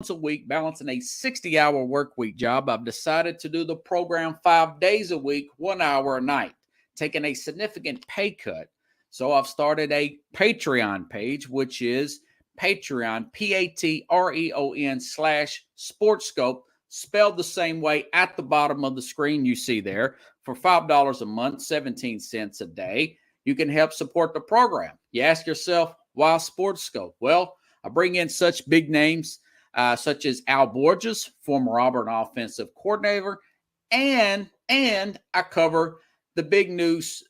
a week, balancing a 60-hour work week job, I've decided to do the program 5 days a week, 1 hour a night, taking a significant pay cut. So I've started a Patreon page, which is Patreon, Patreon/SportsScope, spelled the same way at the bottom of the screen you see there, for $5 a month, 17 cents a day. You can help support the program. You ask yourself, why SportsScope? Well, I bring in such big names such as Al Borges, former Auburn offensive coordinator, and I cover the big news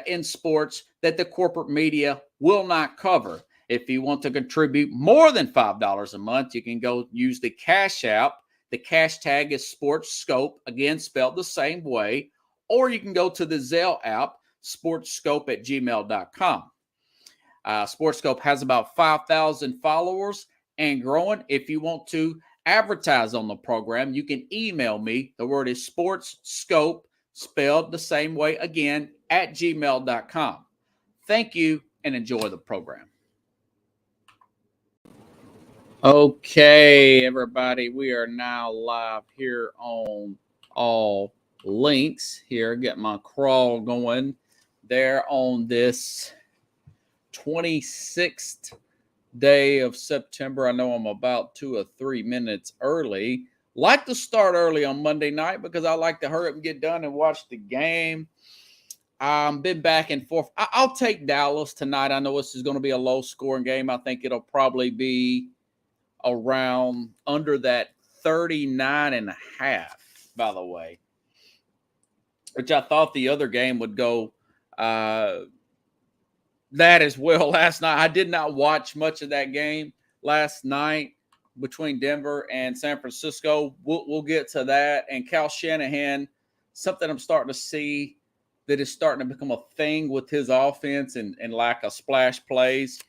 in sports that the corporate media will not cover. If you want to contribute more than $5 a month, you can go use the Cash App. The cash tag is SportsScope, again spelled the same way, or you can go to the Zelle app, sportscope@gmail.com. SportsScope has about 5,000 followers and growing. If you want to advertise on the program, you can email me. The word is SportsScope, spelled the same way again, at gmail.com. Thank you and enjoy the program. Okay, everybody, we are now live here on All Links. Here, get my crawl going there on this 26th day of September. I know I'm about 2 or 3 minutes early. Like to start early on Monday night because I like to hurry up and get done and watch the game. Been back and forth. I'll take Dallas tonight. I know this is going to be a low-scoring game. I think it'll probably be around under that 39.5, by the way, which I thought the other game would go that as well last night. I did not watch much of that game last night between Denver and San Francisco. We'll get to that. And Kyle Shanahan, something I'm starting to see that is starting to become a thing with his offense and lack of splash plays.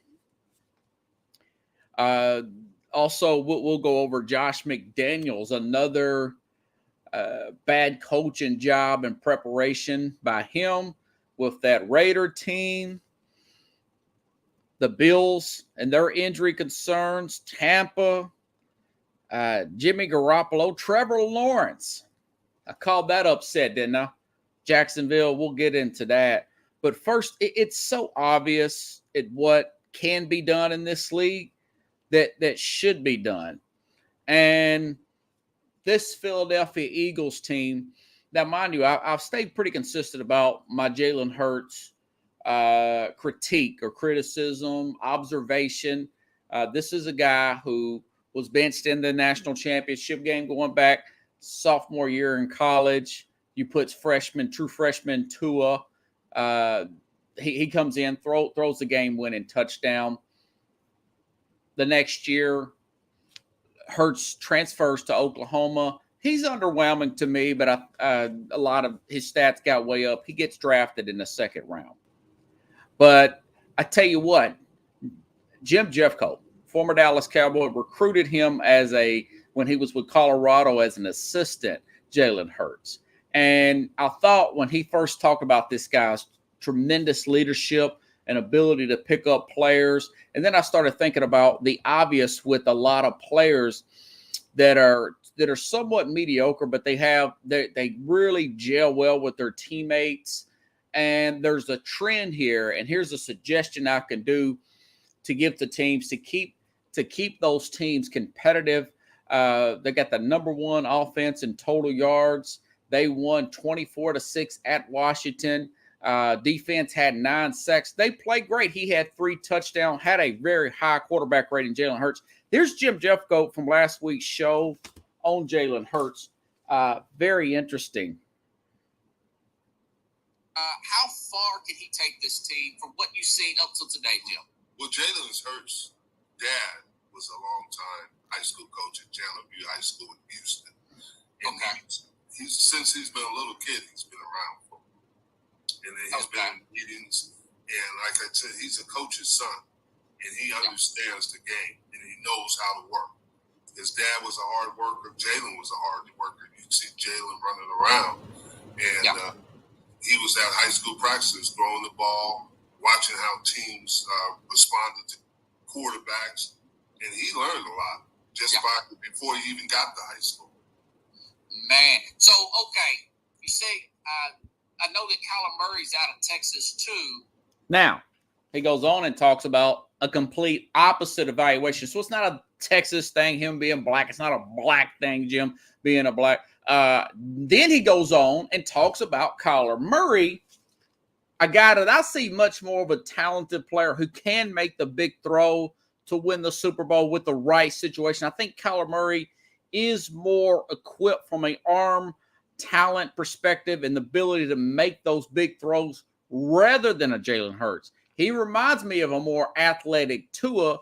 Also, we'll go over Josh McDaniels, another bad coaching job and preparation by him with that Raider team. The Bills and their injury concerns, Tampa, Jimmy Garoppolo, Trevor Lawrence. I called that upset, didn't I? Jacksonville, we'll get into that. But first, it's so obvious what can be done in this league that should be done. And this Philadelphia Eagles team, now mind you, I've stayed pretty consistent about my Jalen Hurts critique or criticism, observation. This is a guy who was benched in the national championship game going back sophomore year in college. You put true freshman Tua. He comes in, throws the game-winning touchdown. The next year, Hurts transfers to Oklahoma. He's underwhelming to me, but a lot of his stats got way up. He gets drafted in the second round. But I tell you what, Jim Jeffcoat, former Dallas Cowboy, recruited him when he was with Colorado as an assistant, Jalen Hurts. And I thought when he first talked about this guy's tremendous leadership and ability to pick up players, and then I started thinking about the obvious with a lot of players that are somewhat mediocre, but they really gel well with their teammates. And there's a trend here, and here's a suggestion I can do to give to teams to keep those teams competitive. They got the number one offense in total yards. They won 24-6 at Washington. Defense had 9 sacks. They played great. He had 3 touchdowns, had a very high quarterback rating, Jalen Hurts. Here's Jim Jeffcoat from last week's show on Jalen Hurts. Very interesting. How far can he take this team from what you've seen up till today, Jim? Well, Jalen Hurts' dad was a long-time high school coach at Chandler View High School in Houston. And okay. Since he's been a little kid, he's been around for him. And then he's been in meetings. And like I said, he's a coach's son. And he understands the game. And he knows how to work. His dad was a hard worker. Jalen was a hard worker. You see Jalen running around. And he was at high school practices, throwing the ball, watching how teams responded to quarterbacks, and he learned a lot. just by before he even got to high school. Man. So, okay. You say, I know that Kyler Murray's out of Texas too. Now, he goes on and talks about a complete opposite evaluation. So it's not a Texas thing, him being black. It's not a black thing, Jim being a black. Then he goes on and talks about Kyler Murray, a guy that I see much more of a talented player who can make the big throw to win the Super Bowl with the right situation. I think Kyler Murray is more equipped from an arm talent perspective and the ability to make those big throws rather than a Jalen Hurts. He reminds me of a more athletic Tua. Of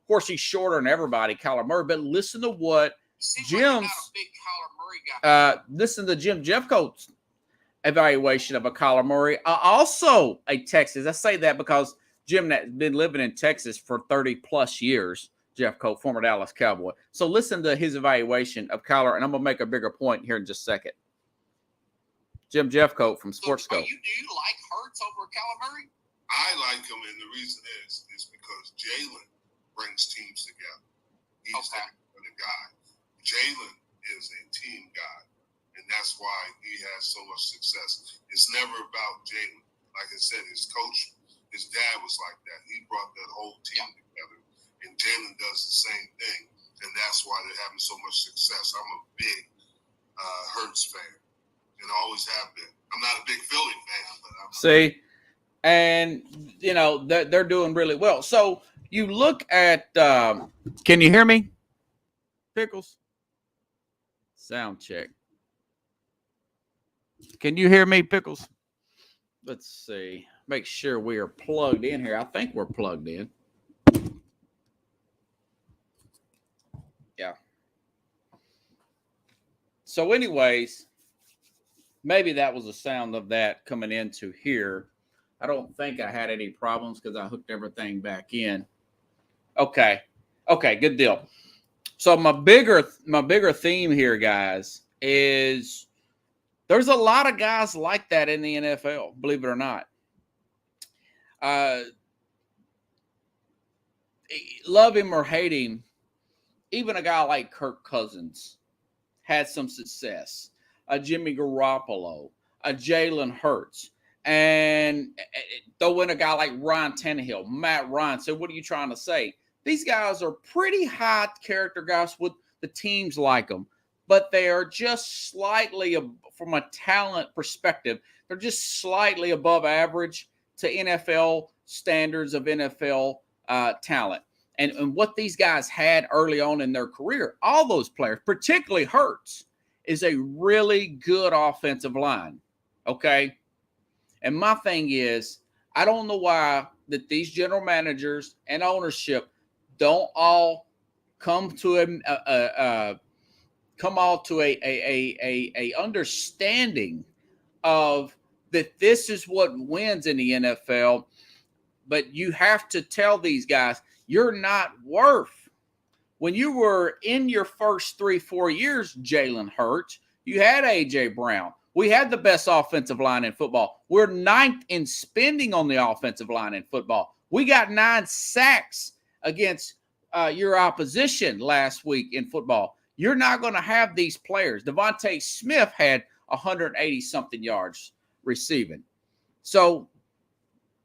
course, he's shorter than everybody, Kyler Murray, but listen to what Jim's listen to Jim Jeffcoat's evaluation of a Kyler Murray, also a Texas. I say that because Jim has been living in Texas for 30 plus years. Jeffcoat, former Dallas Cowboy. So listen to his evaluation of Kyler, and I'm going to make a bigger point here in just a second. Jim Jeffcoat from SportsScope. Do you like Hurts over Kyler Murray? I like him, and the reason is because Jalen brings teams together. He's that kind of guy. Jalen is a team guy, and that's why he has so much success. It's never about Jalen. Like I said, his coach, his dad was like that. He brought that whole team together, and Jalen does the same thing, and that's why they're having so much success. I'm a big Hurts fan, and always have been. I'm not a big Philly fan, but I'm and you know they're doing really well. So you look at, can you hear me, Pickles? Sound check. Can you hear me, Pickles? Let's see. Make sure we are plugged in here. I think we're plugged in. Yeah. So anyways, maybe that was the sound of that coming into here. I don't think I had any problems because I hooked everything back in. Okay, good deal. So my bigger theme here, guys, is there's a lot of guys like that in the NFL, believe it or not. Love him or hate him, even a guy like Kirk Cousins had some success. A Jimmy Garoppolo, a Jalen Hurts, and throw in a guy like Ryan Tannehill, Matt Ryan. So what are you trying to say? These guys are pretty high character guys with the teams like them, but they are just slightly, from a talent perspective, they're just slightly above average to NFL standards of NFL talent. And what these guys had early on in their career, all those players, particularly Hurts, is a really good offensive line, okay? And my thing is, I don't know why that these general managers and ownership don't all come to a understanding of that this is what wins in the NFL. But you have to tell these guys, you're not worth. When you were in your first 3-4 years, Jalen Hurts, you had A.J. Brown. We had the best offensive line in football. We're 9th in spending on the offensive line in football. We got 9 sacks against your opposition last week in football. You're not going to have these players. Devontae Smith had 180-something yards receiving. So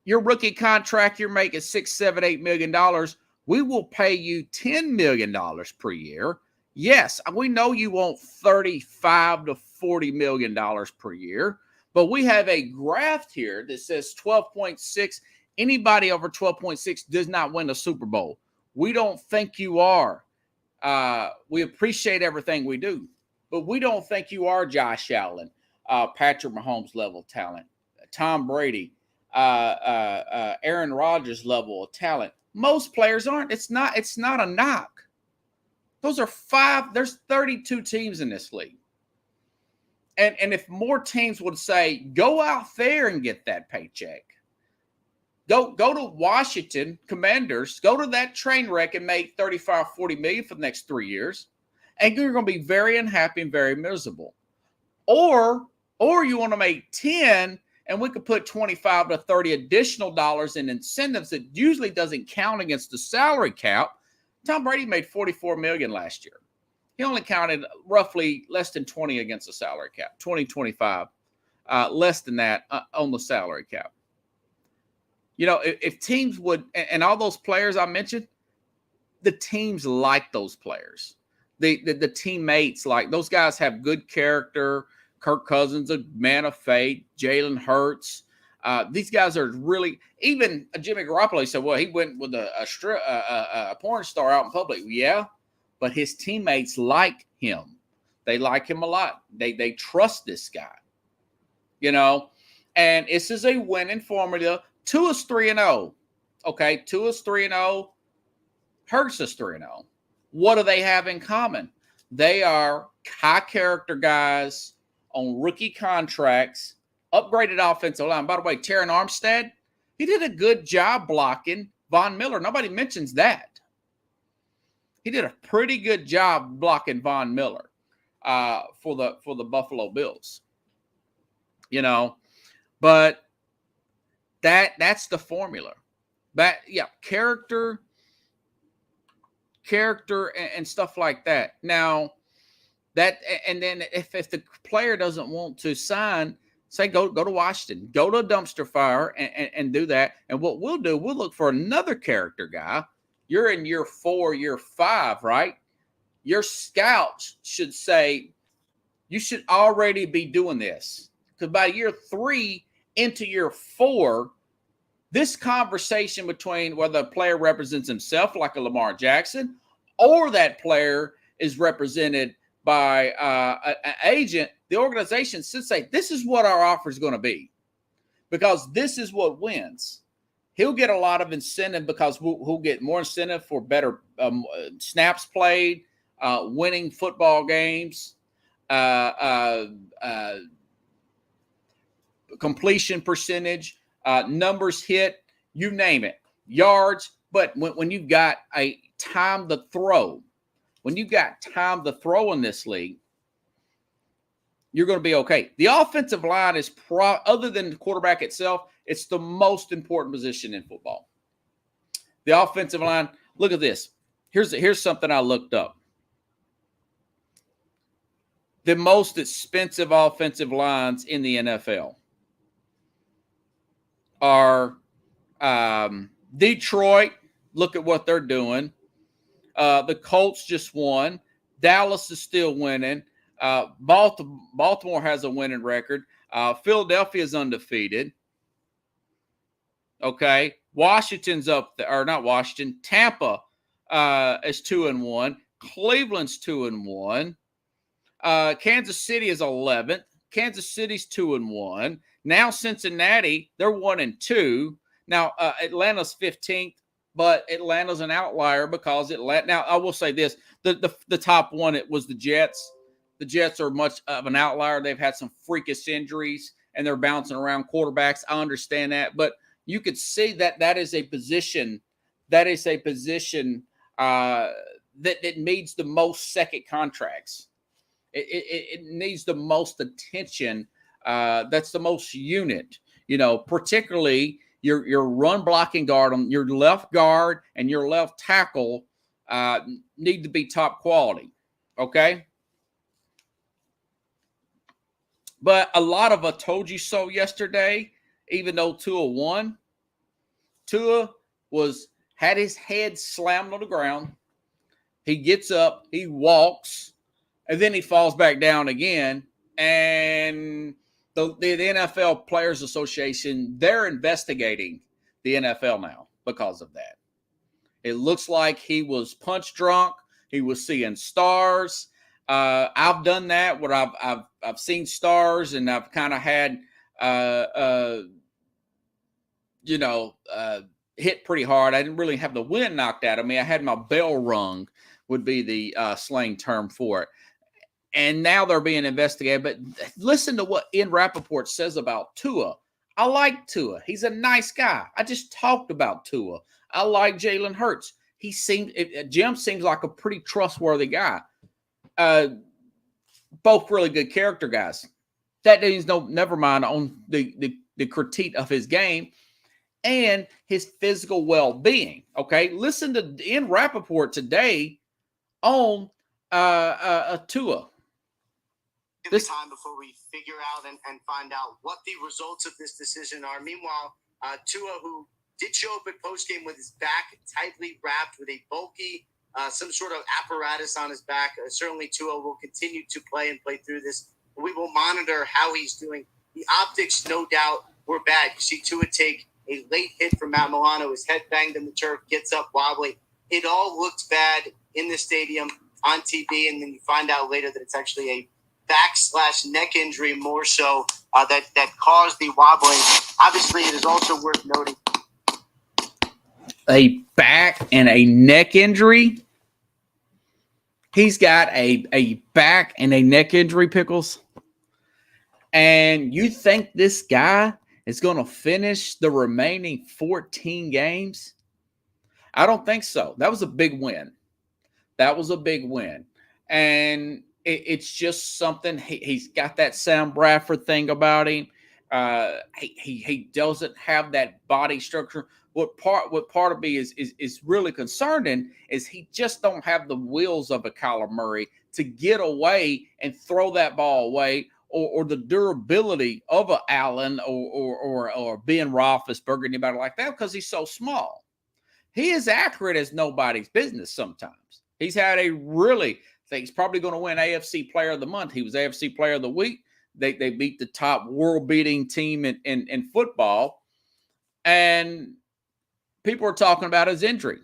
your rookie contract, you're making $6, $7, $8 million. We will pay you $10 million per year. Yes, we know you want $35 to $40 million per year, but we have a graph here that says 12.6. Anybody over 12.6 does not win a Super Bowl. We don't think you are. We appreciate everything we do, but we don't think you are Josh Allen, Patrick Mahomes level talent, Tom Brady, Aaron Rodgers level of talent. Most players aren't. It's not a knock. Those are 5. There's 32 teams in this league. And if more teams would say, go out there and get that paycheck. Go to Washington Commanders, go to that train wreck and make $35, $40 million for the next 3 years. And you're going to be very unhappy and very miserable. Or you want to make 10 and we could put 25 to 30 additional dollars in incentives that usually doesn't count against the salary cap Tom Brady made $44 million last year. He only counted roughly less than 20 against the salary cap, 25, less than that on the salary cap. You know, if teams would, and all those players I mentioned, the teams like those players. The teammates, like those guys have good character. Kirk Cousins, a man of faith. Jalen Hurts. These guys are really, even Jimmy Garoppolo said, well, he went with a porn star out in public. Yeah, but his teammates like him. They like him a lot. They trust this guy, you know, and this is a winning formula. Tua's 3-0. Okay, Tua's 3-0. Hurts is 3-0. What do they have in common? They are high character guys on rookie contracts, upgraded offensive line. By the way, Terron Armstead, he did a good job blocking Von Miller. Nobody mentions that. He did a pretty good job blocking Von Miller for the Buffalo Bills. You know, but that's the formula. But yeah, character and stuff like that. Now that, and then if the player doesn't want to sign, say go to Washington, go to a dumpster fire and do that. And what we'll do, we'll look for another character guy. You're in year 4, year 5, right? Your scouts should say you should already be doing this, because by year 3 into year 4, this conversation between whether a player represents himself like a Lamar Jackson or that player is represented by an agent, the organization should say, this is what our offer is going to be, because this is what wins. He'll get a lot of incentive because we'll get more incentive for better snaps played, winning football games, completion percentage, numbers hit, you name it, yards. But when you've got a time to throw, when you've got time to throw in this league, you're going to be okay. The offensive line is, other than the quarterback itself, it's the most important position in football. The offensive line, look at this. Here's something I looked up. The most expensive offensive lines in the NFL are Detroit. Look at what they're doing. The Colts just won. Dallas is still winning. Baltimore has a winning record. Philadelphia is undefeated. Okay. Washington's up there, or not Washington. Tampa is 2-1. Cleveland's 2-1. Kansas City is 11th. Kansas City's 2-1. Now Cincinnati, they're 1-2. Now Atlanta's 15th, but Atlanta's an outlier because Atlanta. Now I will say this: the top one, it was the Jets. The Jets are much of an outlier. They've had some freakish injuries and they're bouncing around quarterbacks. I understand that, but you could see that is a position that needs the most second contracts. It needs the most attention. That's the most unit, you know, particularly your run blocking guard, on your left guard and your left tackle need to be top quality. Okay. But a lot of a told you so yesterday, even though Tua won, Tua had his head slammed on the ground. He gets up, he walks, and then he falls back down again. And the NFL Players Association, they're investigating the NFL now because of that. It looks like he was punch drunk. He was seeing stars. I've done that where I've seen stars and I've kind of had hit pretty hard. I didn't really have the wind knocked out of me. I had my bell rung, would be the slang term for it. And now they're being investigated. But listen to what Ian Rappaport says about Tua. I like Tua. He's a nice guy. I just talked about Tua. I like Jalen Hurts. Jim seems like a pretty trustworthy guy. Both really good character guys. That means never mind on the critique of his game. and his physical well-being. Okay, listen to Ian Rappaport today on Tua. The time before we figure out and find out what the results of this decision are. Meanwhile, Tua, who did show up at postgame with his back tightly wrapped with a bulky, some sort of apparatus on his back. Certainly Tua will continue to play through this. We will monitor how he's doing. The optics, no doubt, were bad. You see Tua take a late hit from Matt Milano. His head banged in the turf, gets up wobbly. It all looked bad in the stadium on TV, and then you find out later that it's actually a back/neck injury more so that caused the wobbling. Obviously, it is also worth noting. A back and a neck injury? He's got a back and a neck injury, Pickles? And you think this guy is going to finish the remaining 14 games? I don't think so. That was a big win. And it's just something. He's got that Sam Bradford thing about him. He doesn't have that body structure. What part of me is really concerning is he just don't have the wheels of a Kyler Murray to get away and throw that ball away, or the durability of a Allen or Ben Roethlisberger, anybody like that, because he's so small. He is accurate as nobody's business sometimes. He's had a really. I think he's probably going to win AFC Player of the Month. He was AFC Player of the Week. They beat the top world-beating team in football. And people are talking about his injury.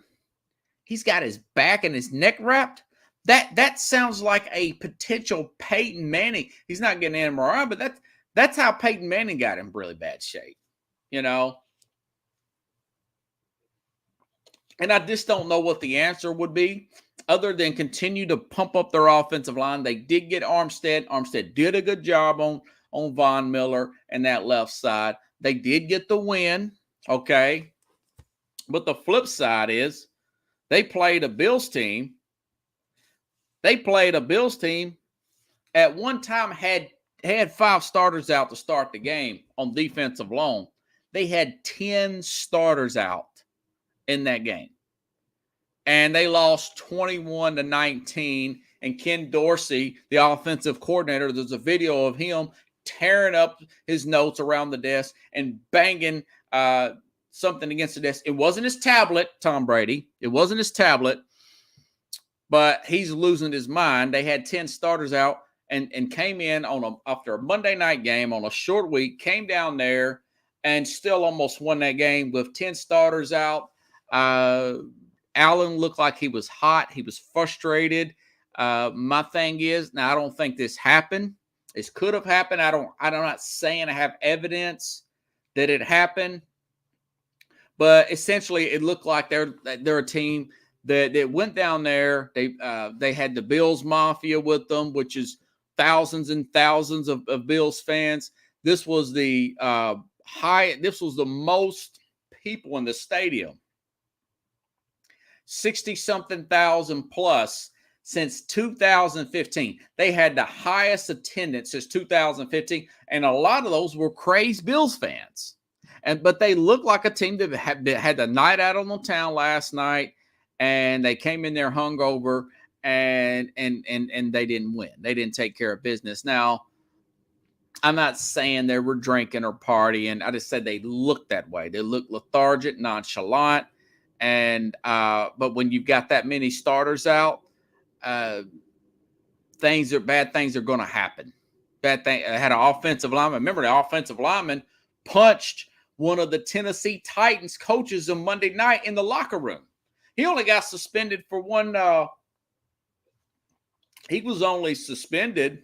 He's got his back and his neck wrapped. That sounds like a potential Peyton Manning. He's not getting an MRI, but that's how Peyton Manning got in really bad shape, you know. And I just don't know what the answer would be, other than continue to pump up their offensive line. They did get Armstead. Armstead did a good job on Von Miller and that left side. They did get the win, okay? But the flip side is they played a Bills team. At one time had 5 starters out to start the game on defensive alone. They had 10 starters out in that game. And they lost 21-19. And Ken Dorsey, the offensive coordinator, there's a video of him tearing up his notes around the desk and banging something against the desk. It wasn't his tablet, Tom Brady. It wasn't his tablet. But he's losing his mind. They had 10 starters out and came in after a Monday night game on a short week, came down there and still almost won that game with 10 starters out. Allen looked like he was hot. He was frustrated. My thing is, now I don't think this happened. This could have happened. I'm not saying I have evidence that it happened, but essentially it looked like they're a team that went down there. They had the Bills Mafia with them, which is thousands and thousands of Bills fans. This was the most people in the stadium. 60-something thousand plus since 2015. They had the highest attendance since 2015, and a lot of those were crazed Bills fans. But they looked like a team that had the night out on the town last night, and they came in there hungover, and they didn't win. They didn't take care of business. Now, I'm not saying they were drinking or partying. I just said they looked that way. They looked lethargic, nonchalant. And but when you've got that many starters out, bad things are going to happen. I had an offensive lineman. Remember, the offensive lineman punched one of the Tennessee Titans coaches on Monday night in the locker room. He only got suspended for one. He was only suspended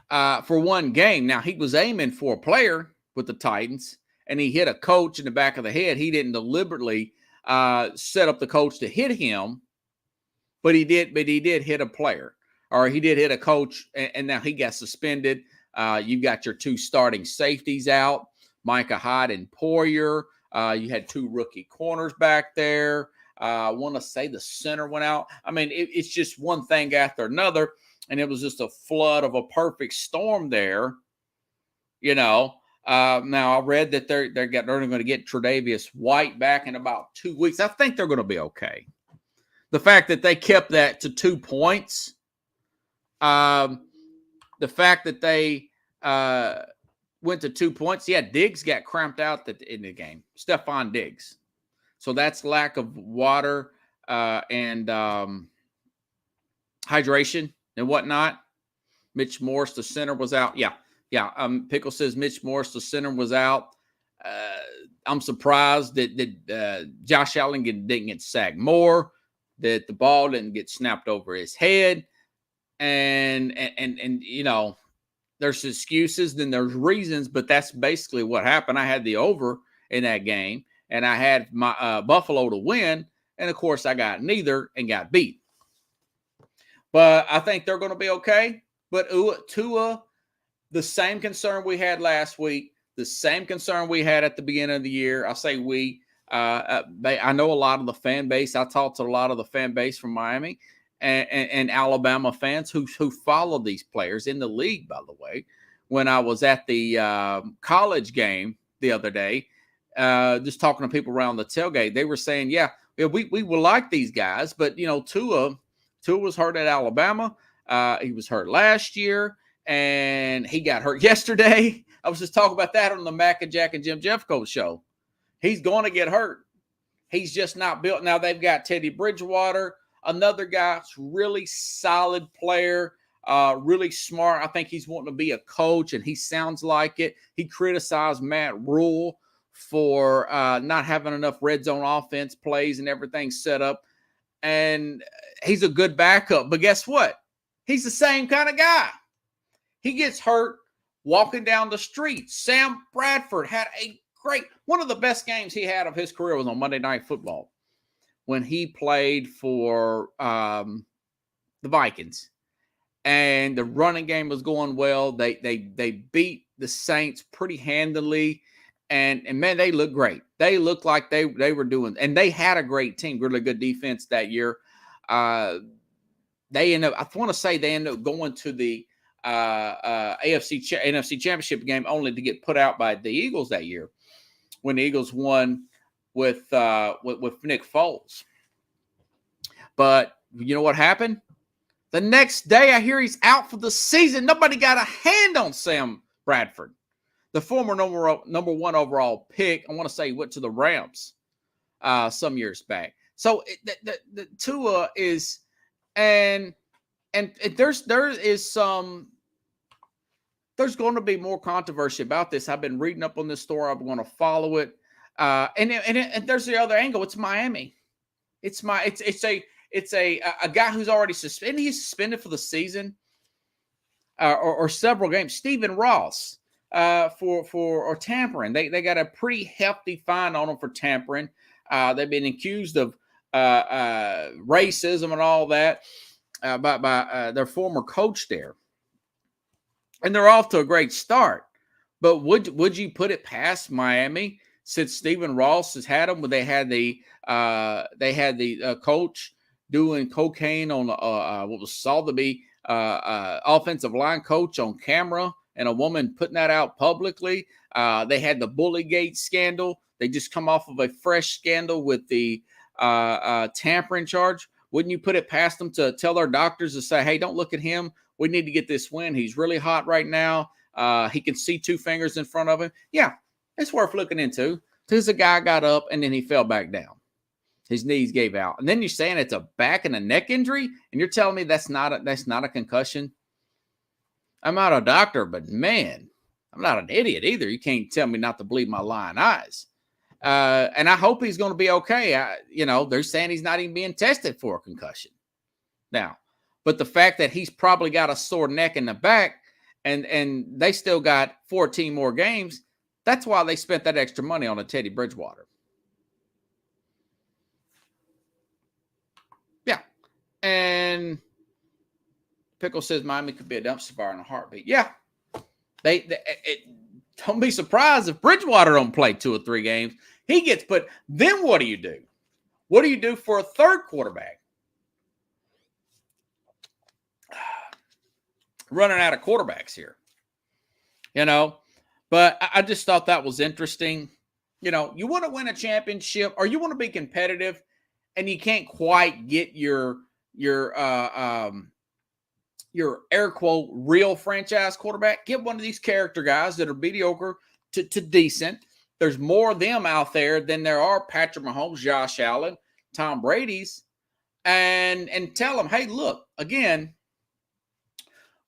for one game. Now, he was aiming for a player with the Titans, and he hit a coach in the back of the head. He didn't deliberately set up the coach to hit him, but he did hit a player, or he did hit a coach, and now he got suspended. You've got your 2 starting safeties out, Micah Hyde and Poyer. You had 2 rookie corners back there. I want to say the center went out. I mean, it's just one thing after another, and it was just a flood of a perfect storm there, you know. Now, I read that they're going to get Tre'Davious White back in about 2 weeks. I think they're going to be okay. The fact that they kept that to 2 points, the fact that they went to 2 points. Yeah, Diggs got cramped out in the game. Stephon Diggs. So that's lack of water and hydration and whatnot. Mitch Morse, the center, was out. Yeah. Pickle says Mitch Morse, the center, was out. I'm surprised that Josh Allen didn't get sacked more, that the ball didn't get snapped over his head. And you know, there's excuses, then there's reasons, but that's basically what happened. I had the over in that game, and I had my Buffalo to win, and of course I got neither and got beat. But I think they're going to be okay. But Tua, the same concern we had last week, the same concern we had at the beginning of the year. I say we. I know a lot of the fan base. I talked to a lot of the fan base from Miami and Alabama fans who follow these players in the league, by the way. When I was at the college game the other day, just talking to people around the tailgate, they were saying, yeah, we will like these guys, but, you know, Tua was hurt at Alabama. He was hurt last year, and he got hurt yesterday. I was just talking about that on the Mac and Jack and Jim Jeffcoat show. He's going to get hurt. He's just not built. Now, they've got Teddy Bridgewater, another guy, really solid player, really smart. I think he's wanting to be a coach, and he sounds like it. He criticized Matt Rule for not having enough red zone offense plays and everything set up. And he's a good backup. But guess what? He's the same kind of guy. He gets hurt walking down the street. Sam Bradford had one of the best games he had of his career was on Monday Night Football when he played for the Vikings. And the running game was going well. They beat the Saints pretty handily. And man, they looked great. They looked like they were doing, and they had a great team, really good defense that year. They end up, I want to say they end up going to the NFC Championship game only to get put out by the Eagles that year when the Eagles won with Nick Foles. But you know what happened? The next day, I hear he's out for the season. Nobody got a hand on Sam Bradford, the former number one overall pick. I want to say he went to the Rams some years back. So the Tua is, and there's going to be more controversy about this. I've been reading up on this story. I'm going to follow it. And there's the other angle. It's Miami. It's a guy who's already suspended. He's suspended for the season or several games. Stephen Ross for tampering. They got a pretty hefty fine on him for tampering. They've been accused of racism and all that by their former coach there. And they're off to a great start. But would you put it past Miami since Stephen Ross has had them? They had the coach doing cocaine on what was thought to be offensive line coach on camera, and a woman putting that out publicly. They had the Bullygate scandal. They just come off of a fresh scandal with the tampering charge. Wouldn't you put it past them to tell their doctors to say, hey, don't look at him. We need to get this win. He's really hot right now. He can see 2 fingers in front of him. Yeah, it's worth looking into. Because the guy got up and then he fell back down. His knees gave out. And then you're saying it's a back and a neck injury, and you're telling me that's not a concussion? I'm not a doctor, but man, I'm not an idiot either. You can't tell me not to believe my lying eyes. And I hope he's going to be okay. They're saying he's not even being tested for a concussion now. But the fact that he's probably got a sore neck in the back and they still got 14 more games, that's why they spent that extra money on a Teddy Bridgewater. Yeah. And Pickle says Miami could be a dumpster fire in a heartbeat. Yeah. Don't be surprised if Bridgewater don't play 2 or 3 games. He gets put. Then what do you do? What do you do for a third quarterback? Running out of quarterbacks here. But I just thought that was interesting. You know, you want to win a championship or you want to be competitive, and you can't quite get your air quote real franchise quarterback. Get one of these character guys that are mediocre to decent. There's more of them out there than there are Patrick Mahomes, Josh Allen, Tom Brady's, and tell them, hey, look, again,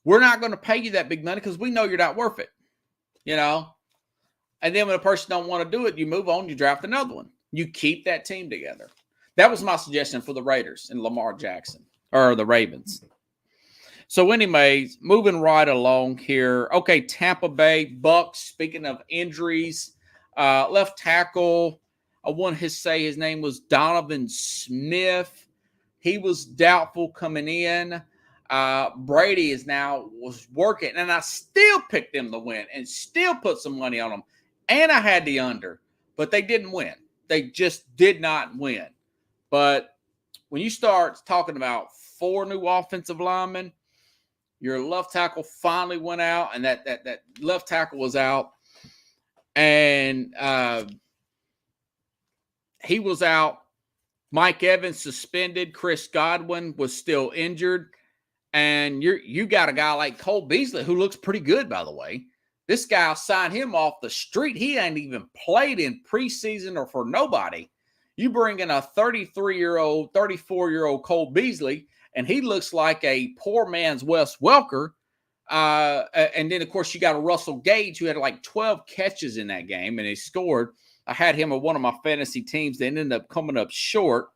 we're not going to pay you that big money because we know you're not worth it. You know, and then when a person don't want to do it, you move on, you draft another one. You keep that team together. That was my suggestion for the Raiders and Lamar Jackson, or the Ravens. So anyways, moving right along here. Okay, Tampa Bay Bucks, speaking of injuries, left tackle, I want to say his name was Donovan Smith. He was doubtful coming in. Brady was working, and I still picked them to win and still put some money on them. And I had the under, but they didn't win. They just did not win. But when you start talking about 4 new offensive linemen, your left tackle finally went out, and that left tackle was out. And he was out. Mike Evans suspended. Chris Godwin was still injured. And you got a guy like Cole Beasley, who looks pretty good, by the way. This guy signed him off the street. He ain't even played in preseason or for nobody. You bring in a 33-year-old, 34-year-old Cole Beasley, and he looks like a poor man's Wes Welker. And then, of course, you got a Russell Gage who had like 12 catches in that game, and he scored. I had him on one of my fantasy teams. They ended up coming up short.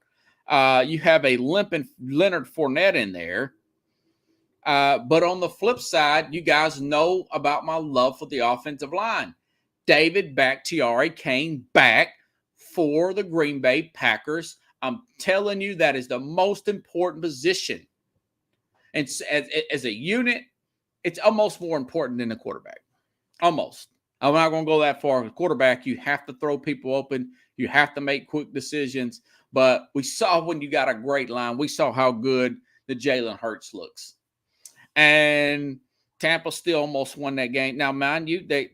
You have a limping Leonard Fournette in there. But on the flip side, you guys know about my love for the offensive line. David Bakhtiari came back for the Green Bay Packers. I'm telling you, that is the most important position. And as a unit, it's almost more important than the quarterback. Almost. I'm not going to go that far. With quarterback, you have to throw people open. You have to make quick decisions. But we saw when you got a great line, we saw how good the Jalen Hurts looks. And Tampa still almost won that game. Now, mind you, they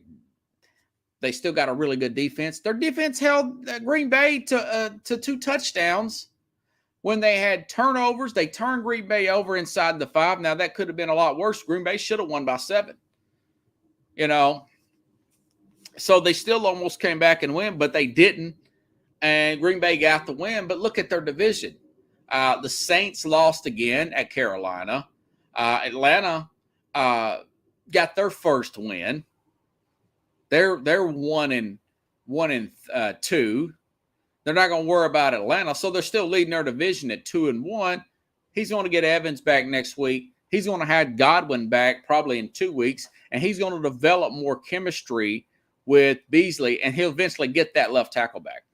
still got a really good defense. Their defense held Green Bay to 2 touchdowns. When they had turnovers, they turned Green Bay over inside the 5. Now, that could have been a lot worse. Green Bay should have won by 7. You know, so they still almost came back and win, but they didn't. And Green Bay got the win. But look at their division. The Saints lost again at Carolina. Atlanta got their first win. They're 1-2. They're not going to worry about Atlanta, so they're still leading their division at 2-1. He's going to get Evans back next week. He's going to have Godwin back probably in 2 weeks, and he's going to develop more chemistry with Beasley, and he'll eventually get that left tackle back.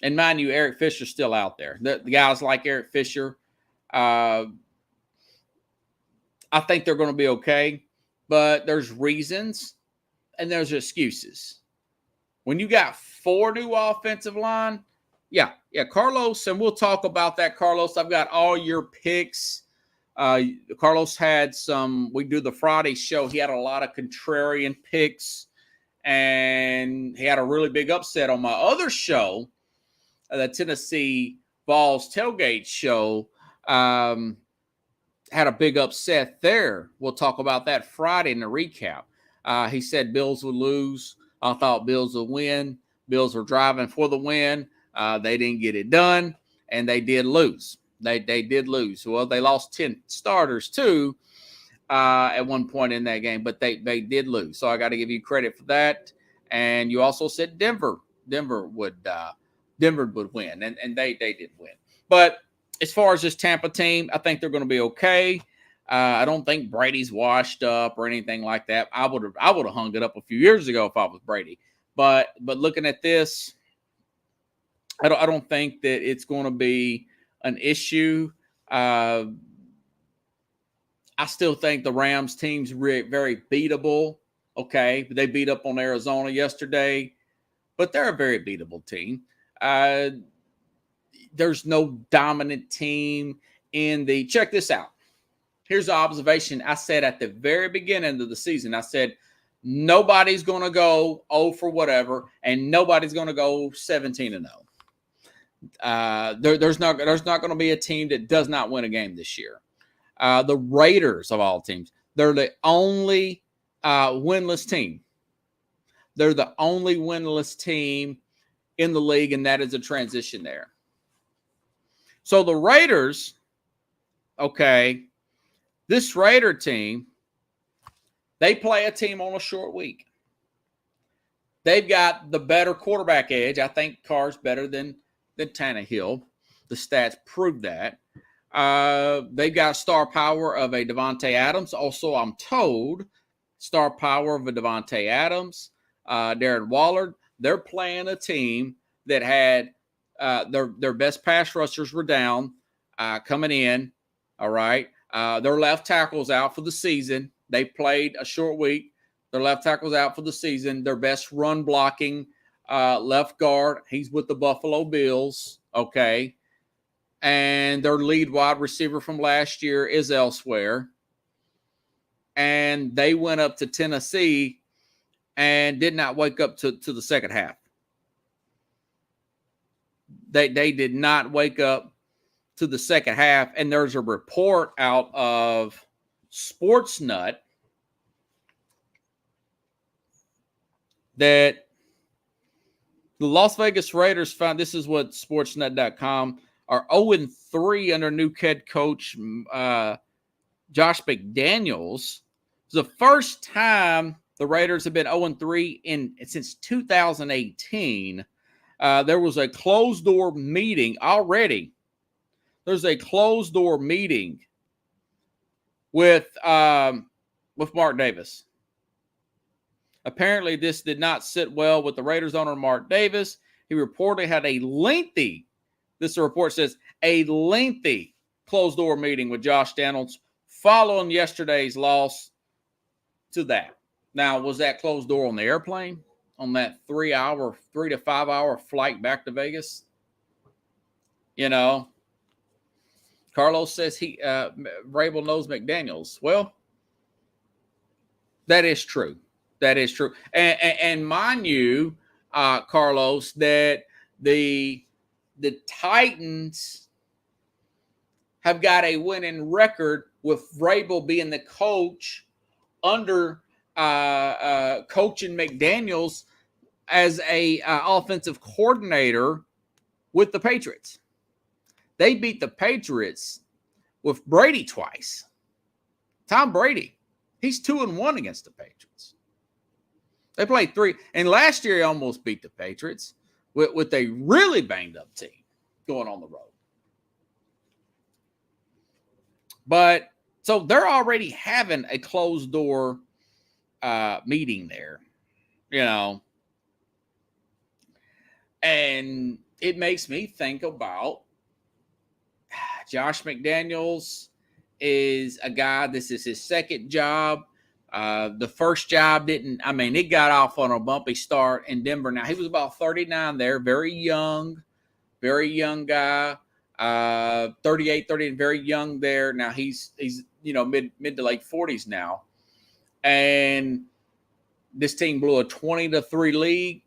And mind you, Eric Fisher's still out there. The guys like Eric Fisher, I think they're going to be okay, but there's reasons and there's excuses. When you got 4 new offensive line, yeah, Carlos, and we'll talk about that, Carlos. I've got all your picks. Carlos had we do the Friday show. He had a lot of contrarian picks, and he had a really big upset on my other show, the Tennessee Vols Tailgate show. Had a big upset there. We'll talk about that Friday in the recap. He said Bills would lose. I thought Bills would win. Bills were driving for the win. They didn't get it done, and they did lose. They did lose. Well, they lost 10 starters too at one point in that game, but they did lose. So I got to give you credit for that. And you also said Denver would win, and they did win. But as far as this Tampa team, I think they're going to be okay. I don't think Brady's washed up or anything like that. I would have hung it up a few years ago if I was Brady. But looking at this, I don't think that it's going to be an issue. I still think the Rams team's very beatable. Okay, they beat up on Arizona yesterday, but they're a very beatable team. There's no dominant team in the – check this out. Here's the observation I said at the very beginning of the season. I said Nobody's going to go 0 for whatever, and nobody's going to go 17-0. There's not going to be a team that does not win a game this year. The Raiders, of all teams, they're the only winless team. They're the only winless team in the league, and that is a transition there. So the Raiders, okay, this Raider team, they play a team on a short week. They've got the better quarterback edge. I think Carr's better than Tannehill. The stats prove that. They've got star power of a Devontae Adams. Also, I'm told, star power of a Devontae Adams, Darren Waller. They're playing a team that had their best pass rushers were down coming in. All right. Their left tackle's out for the season. They played a short week. Their left tackle's out for the season. Their best run blocking left guard, he's with the Buffalo Bills. Okay. And their lead wide receiver from last year is elsewhere. And they went up to Tennessee and did not wake up to the second half. They did not wake up to the second half. And there's a report out of Sportsnut that the Las Vegas Raiders found, this is what Sportsnet.com, are 0-3 under new head coach Josh McDaniels. It's the first time the Raiders have been 0-3 since 2018. There was a closed-door meeting already. There's a closed-door meeting with Mark Davis. Apparently, this did not sit well with the Raiders owner, Mark Davis. He reportedly had a lengthy, this report says, a lengthy closed-door meeting with Josh Daniels following yesterday's loss to that. Now, was that closed door on the airplane? On that 3 to 5 hour flight back to Vegas? You know, Carlos says Vrabel knows McDaniels. Well, that is true. That is true. And mind you, Carlos, that the Titans have got a winning record with Vrabel being the coach under coaching McDaniels as a offensive coordinator with the Patriots. They beat the Patriots with Brady twice. Tom Brady, he's 2-1 against the Patriots. They played 3, and last year he almost beat the Patriots with a really banged up team going on the road. But so they're already having a closed door meeting there, you know, and it makes me think about Josh McDaniels is a guy. This is his second job. The first job it got off on a bumpy start in Denver. Now, he was about 39 there, very young guy, 38, very young there. Now, he's mid to late 40s now. And this team blew a 20-3 lead.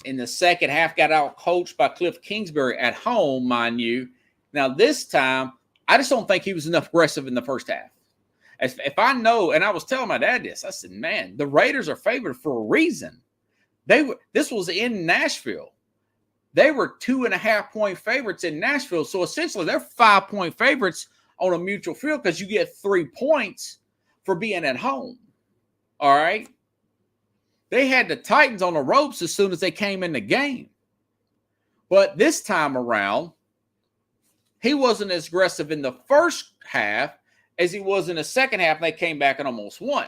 In the second half, got out coached by Cliff Kingsbury at home, mind you. Now, this time, I just don't think he was enough aggressive in the first half. If I know, and I was telling my dad this, I said, man, the Raiders are favored for a reason. This was in Nashville. They were 2.5-point favorites in Nashville. So essentially, they're 5-point favorites on a mutual field because you get 3 points for being at home. All right. They had the Titans on the ropes as soon as they came in the game. But this time around, he wasn't as aggressive in the first half as he was in the second half, and they came back and almost won.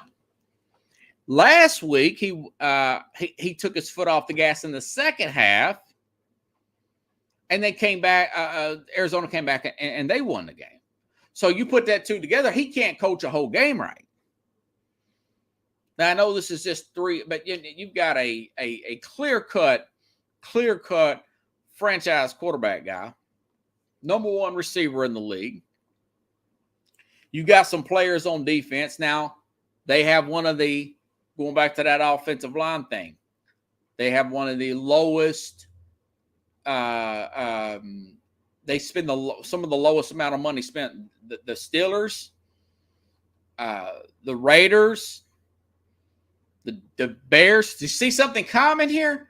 Last week, he took his foot off the gas in the second half, and they came back. Arizona came back, and they won the game. So you put that two together, he can't coach a whole game right. Now, I know this is just 3, but you've got a clear-cut franchise quarterback guy, number 1 receiver in the league. You got some players on defense. Now, They have one of the, going back to that offensive line thing, they have one of the lowest, they spend some of the lowest amount of money spent. The Steelers, the Raiders, the Bears. Do you see something common here?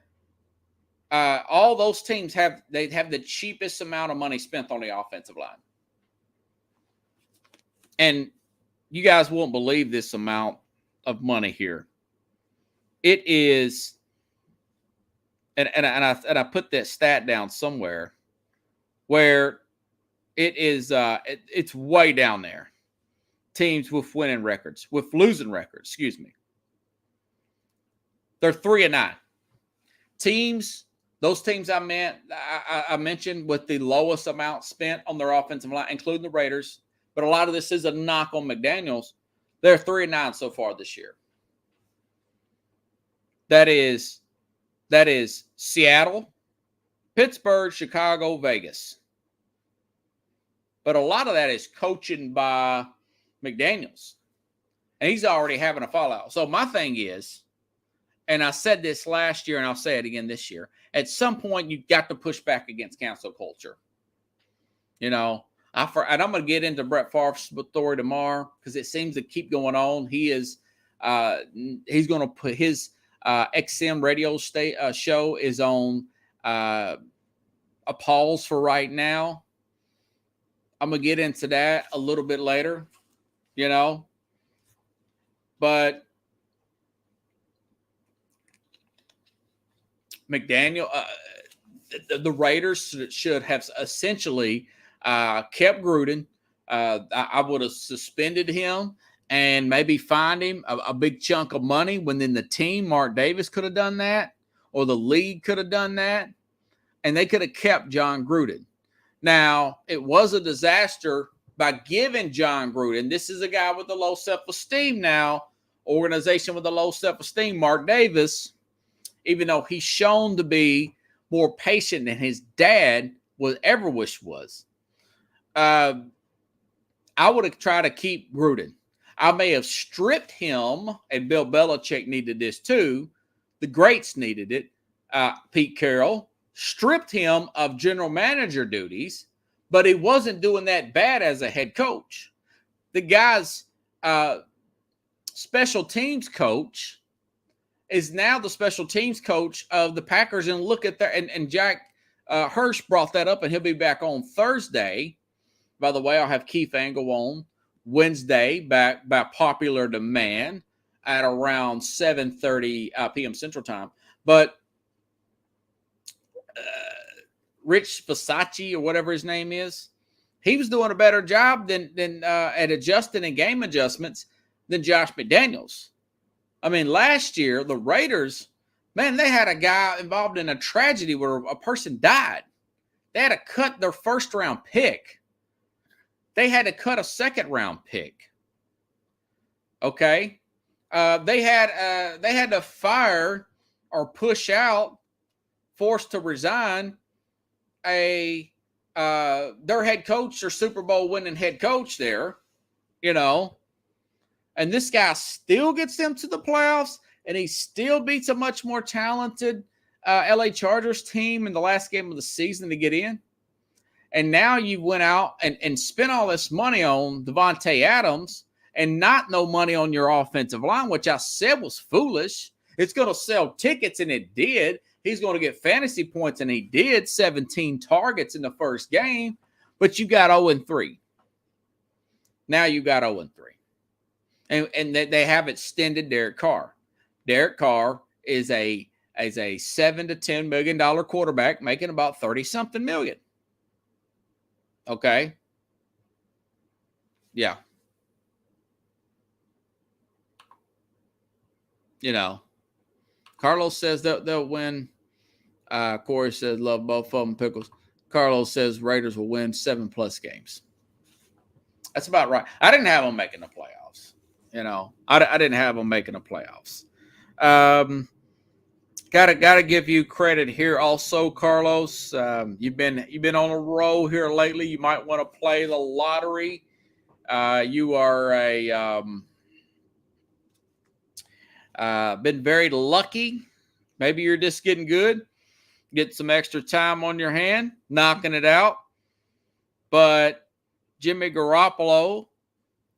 All those teams have the cheapest amount of money spent on the offensive line. And you guys won't believe this amount of money here. It is, and I put that stat down somewhere where it is it's way down there. Teams with winning records, with losing records, excuse me. They're 3-9. Teams, those teams I mentioned with the lowest amount spent on their offensive line, including the Raiders, but a lot of this is a knock on McDaniels. They're 3-9 so far this year. That is Seattle, Pittsburgh, Chicago, Vegas. But a lot of that is coaching by McDaniels. And he's already having a fallout. So my thing is, and I said this last year and I'll say it again this year, at some point you've got to push back against cancel culture. You know, and I'm going to get into Brett Favre's story tomorrow because it seems to keep going on. He's going to put his XM radio show is on a pause for right now. I'm going to get into that a little bit later, you know. But McDaniel, the Raiders should have essentially kept Gruden. I would have suspended him and maybe fined him a big chunk of money when then the team, Mark Davis, could have done that, or the league could have done that, and they could have kept John Gruden. Now, it was a disaster by giving John Gruden, this is a guy with a low self-esteem now, organization with a low self-esteem, Mark Davis, even though he's shown to be more patient than his dad ever wished was. I would have tried to keep Gruden. I may have stripped him, and Bill Belichick needed this too. The greats needed it. Pete Carroll stripped him of general manager duties, but he wasn't doing that bad as a head coach. The guy's special teams coach is now the special teams coach of the Packers. And look at that. And Jack Hirsch brought that up, and he'll be back on Thursday. By the way, I'll have Keith Angle on Wednesday back by popular demand at around 7:30 p.m. Central Time. But Rich Bisaccia, or whatever his name is, he was doing a better job than at adjusting and game adjustments than Josh McDaniels. I mean, last year, the Raiders, man, they had a guy involved in a tragedy where a person died. They had to cut their first-round pick. They had to cut a second-round pick. Okay? They had to fire or push out, forced to resign their head coach, their Super Bowl winning head coach there, you know. And this guy still gets them to the playoffs, and he still beats a much more talented LA Chargers team in the last game of the season to get in. And now you went out and spent all this money on Devontae Adams and not no money on your offensive line, which I said was foolish. It's going to sell tickets, and it did. He's going to get fantasy points, and he did. 17 targets in the first game, but you got 0-3. Now you got 0-3. And they have extended Derek Carr. Derek Carr is a $7 to $10 million quarterback making about 30-something million. Okay? Yeah. You know, Carlos says they'll win. Corey says, love both of them, Pickles. Carlos says Raiders will win 7+ games. That's about right. I didn't have them making the playoffs. You know, I didn't have them making the playoffs. Gotta give you credit here also, Carlos. You've been on a roll here lately. You might want to play the lottery. You are Been very lucky. Maybe you're just getting good. Get some extra time on your hand, knocking it out. But Jimmy Garoppolo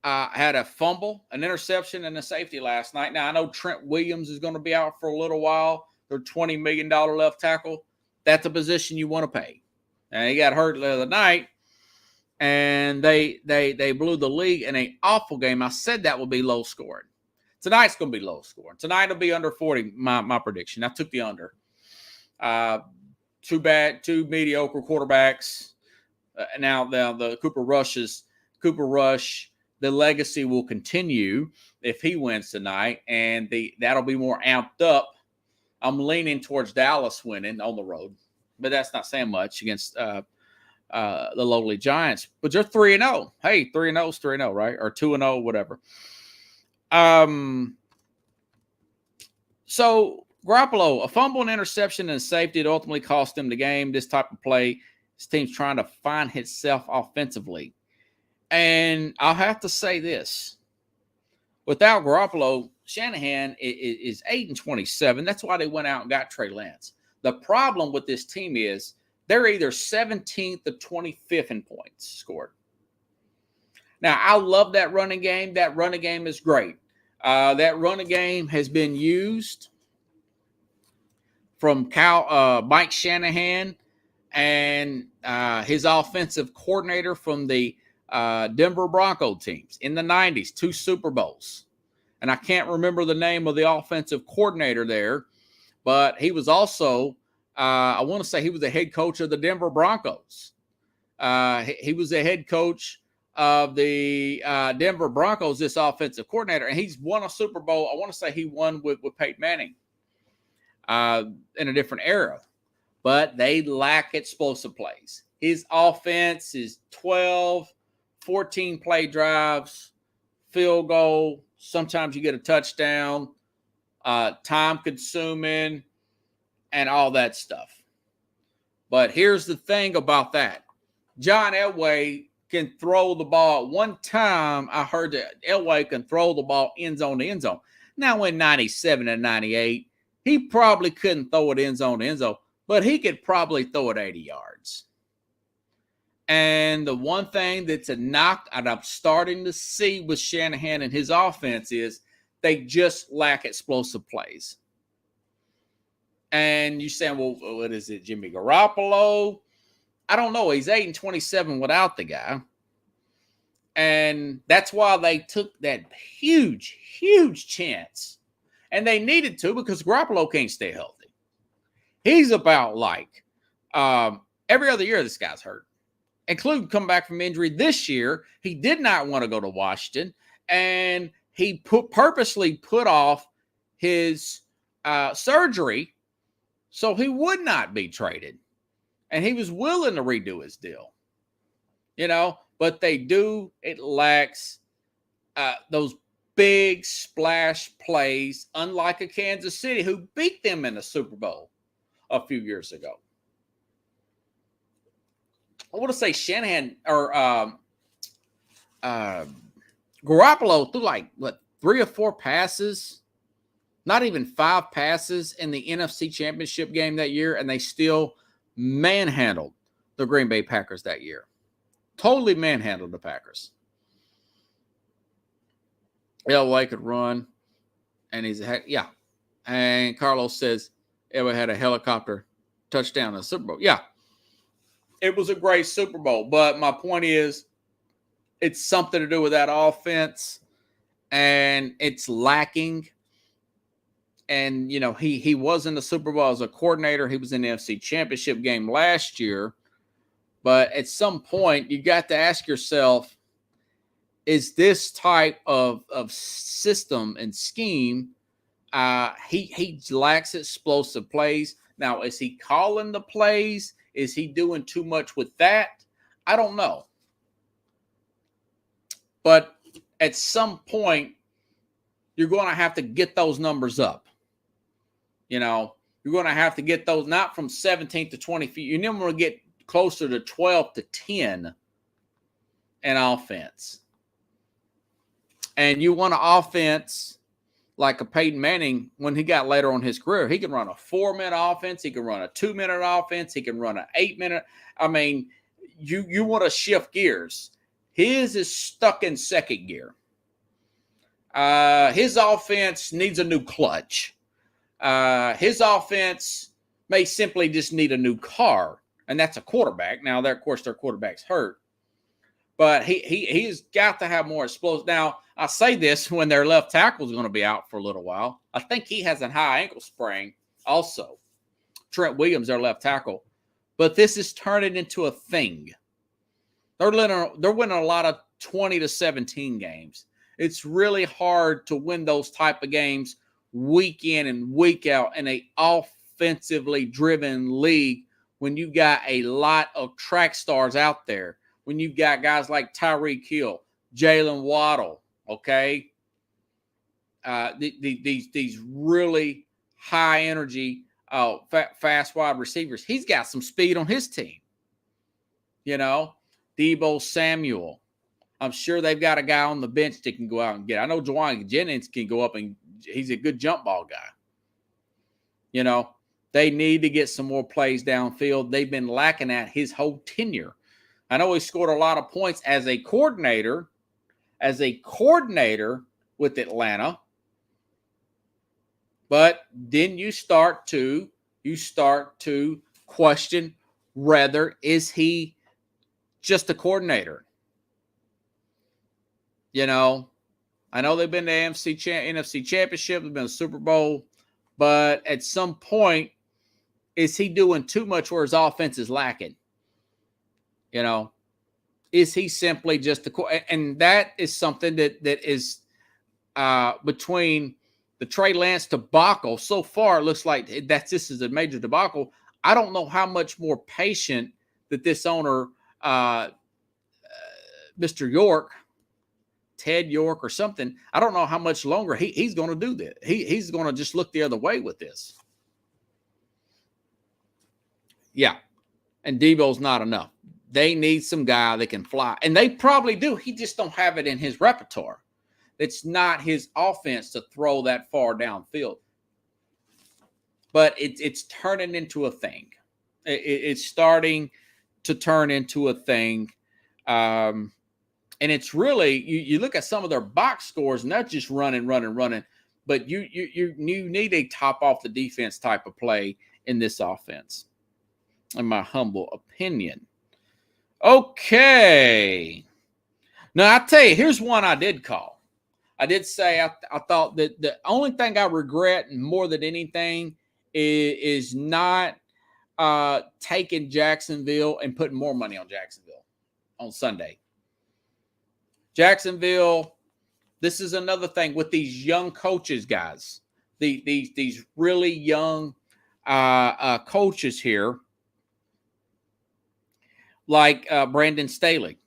had a fumble, an interception, and a safety last night. Now, I know Trent Williams is going to be out for a little while. Their $20 million left tackle. That's a position you want to pay. And he got hurt the other night, and they blew the league in an awful game. I said that would be low scoring. Tonight's going to be low scoring. Tonight will be under 40, my prediction. I took the under. Two mediocre quarterbacks. Now the Cooper Rush, the legacy will continue if he wins tonight, and that'll be more amped up. I'm leaning towards Dallas winning on the road, but that's not saying much against the lowly Giants. But they're 3-0. Hey, 3-0 is 3-0, right? Or 2-0, whatever. So Garoppolo, a fumble, and interception, and safety, it ultimately cost him the game. This type of play, this team's trying to find itself offensively. And I'll have to say this. Without Garoppolo, Shanahan is 8-27. That's why they went out and got Trey Lance. The problem with this team is they're either 17th or 25th in points scored. Now, I love that running game. That running game is great. That running game has been used from Mike Shanahan and his offensive coordinator from the Denver Bronco teams in the 90s, 2 Super Bowls. And I can't remember the name of the offensive coordinator there, but he was also, I want to say he was the head coach of the Denver Broncos. He was the head coach of the Denver Broncos, this offensive coordinator, and he's won a Super Bowl. I want to say he won with Peyton Manning in a different era, but they lack explosive plays. His offense is 12, 14 play drives, field goal. Sometimes you get a touchdown, time consuming, and all that stuff. But here's the thing about that. John Elway can throw the ball. One time I heard that Elway can throw the ball end zone to end zone. Now in 97 and 98, he probably couldn't throw it end zone to end zone, but he could probably throw it 80 yards. And the one thing that's a knock that I'm starting to see with Shanahan and his offense is they just lack explosive plays. And you're saying, well, what is it, Jimmy Garoppolo? I don't know. He's 8-27 without the guy. And that's why they took that huge, huge chance. And they needed to because Garoppolo can't stay healthy. He's about like every other year this guy's hurt, including come back from injury this year. He did not want to go to Washington, and he purposely put off his surgery so he would not be traded. And he was willing to redo his deal, but it lacks those big splash plays, unlike a Kansas City who beat them in the Super Bowl a few years ago. I want to say Shanahan or Garoppolo threw 3 or 4 passes, not even 5 passes in the NFC Championship game that year, and they still manhandled the Green Bay Packers that year. Totally manhandled the Packers. Elway could run, and and Carlos says Elway had a helicopter touchdown in the Super Bowl. Yeah. It was a great Super Bowl, but my point is it's something to do with that offense, and it's lacking. And, he was in the Super Bowl as a coordinator. He was in the NFC Championship game last year. But at some point, you got to ask yourself, is this type of system and scheme, he lacks explosive plays. Now, is he calling the plays? Is he doing too much with that? I don't know. But at some point, you're going to have to get those numbers up. You're going to have to get those not from 17 to 20 feet. You're never going to get closer to 12 to 10 in offense. And you want an offense like a Peyton Manning when he got later on his career. He can run a 4-minute offense. He can run a 2-minute offense. He can run an 8-minute. I mean, you want to shift gears. His is stuck in second gear. His offense needs a new clutch. His offense may simply just need a new car, and that's a quarterback. Now, of course, their quarterback's hurt. But he's got to have more explosive. Now, I say this when their left tackle is going to be out for a little while. I think he has a high ankle sprain also. Trent Williams, their left tackle. But this is turning into a thing. They're winning a lot of 20-17 games. It's really hard to win those type of games week in and week out in a offensively driven league when you got a lot of track stars out there. When you've got guys like Tyreek Hill, Jalen Waddle, okay? These really high energy, fast wide receivers. He's got some speed on his team. You know, Deebo Samuel. I'm sure they've got a guy on the bench that can go out and get. I know Jauan Jennings can go up and he's a good jump ball guy. You know, they need to get some more plays downfield. They've been lacking at his whole tenure. I know he scored a lot of points as a coordinator with Atlanta. But then you start to question whether is he just a coordinator. You know, I know they've been to NFC Championship, they've been to Super Bowl, but at some point, is he doing too much where his offense is lacking? You know, is he simply just and that is something that is between the Trey Lance debacle. So far, it looks like this is a major debacle. I don't know how much more patient that this owner, Mr. York, Ted York or something, I don't know how much longer he's going to do that. He's going to just look the other way with this. Yeah. And Deebo's not enough. They need some guy that can fly. And they probably do. He just don't have it in his repertoire. It's not his offense to throw that far downfield. But it's turning into a thing. It's starting to turn into a thing. And it's really, you look at some of their box scores, and they're just running. But you need a top off the defense type of play in this offense, in my humble opinion. Okay. Now, I tell you, here's one I did call. I did say I thought that the only thing I regret more than anything is not taking Jacksonville and putting more money on Jacksonville on Sunday. Jacksonville, this is another thing with these young coaches, guys. These really young coaches here, like Brandon Staley.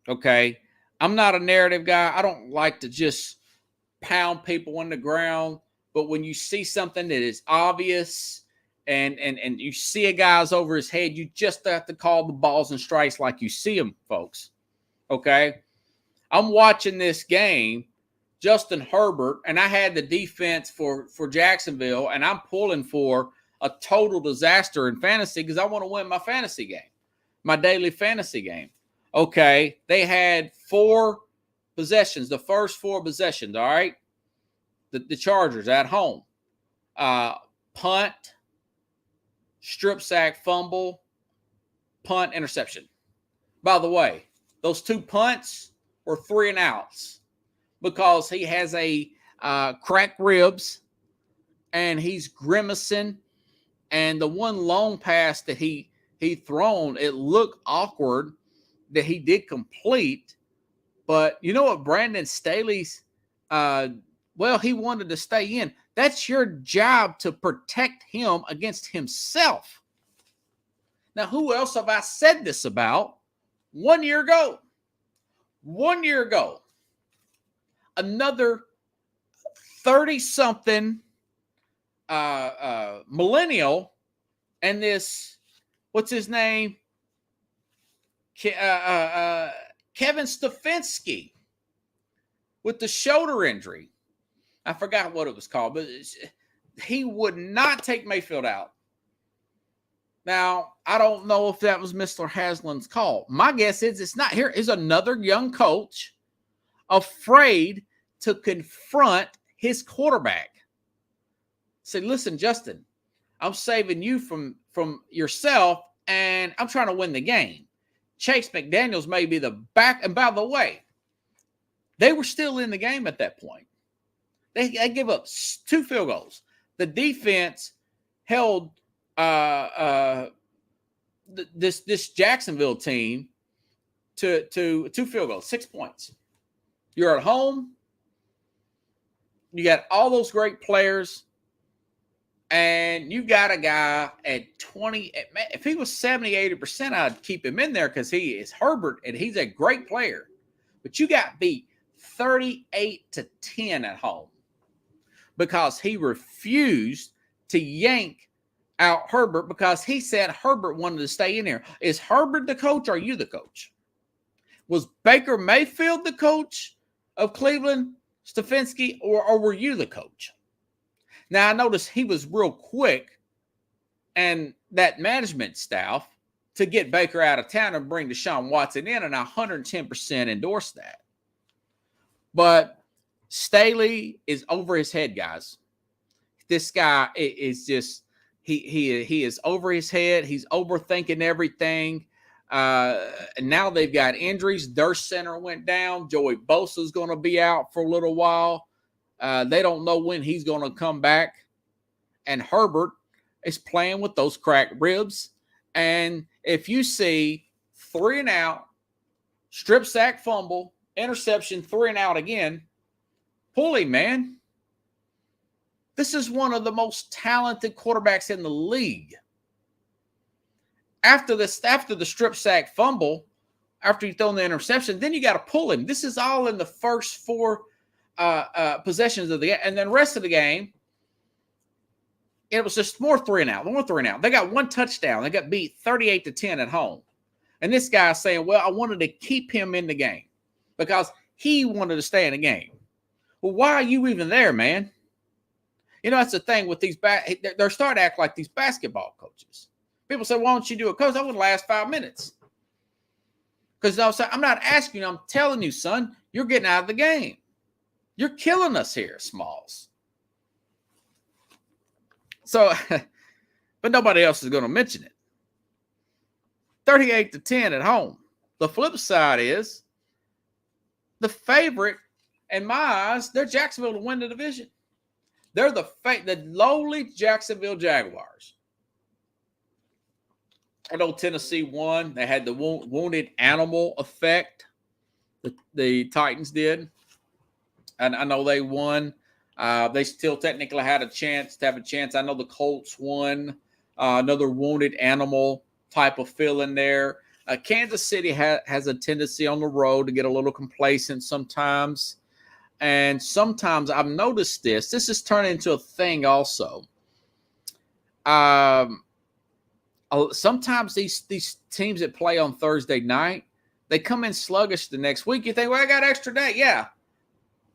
Okay, I'm not a narrative guy. I don't like to just pound people on the ground. But when you see something that is obvious and you see a guy's over his head, you just have to call the balls and strikes like you see them, folks. Okay? I'm watching this game, Justin Herbert, and I had the defense for Jacksonville, and I'm pulling for a total disaster in fantasy because I want to win my fantasy game, my daily fantasy game. Okay, they had 4 possessions, the first 4 possessions, all right? The Chargers at home. Punt, strip sack, fumble, punt, interception. By the way, those 2 punts were 3 and outs because he has a cracked ribs and he's grimacing. And the one long pass that he thrown, it looked awkward that he did complete. But you know what Brandon Staley's he wanted to stay in. That's your job to protect him against himself. Now, who else have I said this about 1 year ago? 1 year ago, another 30-something millennial and this, what's his name? Kevin Stefanski with the shoulder injury. I forgot what it was called, but he would not take Mayfield out. Now, I don't know if that was Mr. Haslam's call. My guess is it's not. Here is another young coach afraid to confront his quarterback. Say, listen, Justin, I'm saving you from yourself, and I'm trying to win the game. Chase McDaniels may be the back. And by the way, they were still in the game at that point. They give up 2 field goals. The defense held this Jacksonville team to 2 field goals, 6 points. You're at home. You got all those great players, and you got a guy at 20. If he was 70, 80%, I'd keep him in there because he is Herbert, and he's a great player. But you got beat 38-10 at home because he refused to yank out Herbert because he said Herbert wanted to stay in there. Is Herbert the coach or are you the coach? Was Baker Mayfield the coach of Cleveland, Stefanski, or were you the coach? Now, I noticed he was real quick and that management staff to get Baker out of town and bring Deshaun Watson in, and I 110% endorse that. But Staley is over his head, guys. This guy is just he is over his head. He's overthinking everything. And now they've got injuries. Their center went down. Joey Bosa's going to be out for a little while. They don't know when he's going to come back. And Herbert is playing with those cracked ribs. And if you see 3 and out, strip sack fumble, interception, 3 and out again, pull him, man. This is one of the most talented quarterbacks in the league. After the strip sack fumble, after you throw the interception, then you got to pull him. This is all in the first 4 possessions of the game. And then the rest of the game, it was just more 3 and out. They got 1 touchdown. They got beat 38-10 at home. And this guy's saying, well, I wanted to keep him in the game because he wanted to stay in the game. Well, why are you even there, man? You know, that's the thing with these they're starting to act like these basketball coaches. People say, why don't you do it? Coach, that would last 5 minutes. Because I'm not asking you, I'm telling you, son, you're getting out of the game. You're killing us here, Smalls. So, but nobody else is going to mention it. 38-10 at home. The flip side is the favorite, in my eyes, they're Jacksonville to win the division. They're the lowly Jacksonville Jaguars. I know Tennessee won. They had the wounded animal effect. The Titans did. And I know they won. They still technically had a chance to have a chance. I know the Colts won. Another wounded animal type of feeling there. Kansas City has a tendency on the road to get a little complacent sometimes. And sometimes I've noticed this. This is turning into a thing also. Sometimes these teams that play on Thursday night, they come in sluggish the next week. You think, well, I got extra day. Yeah.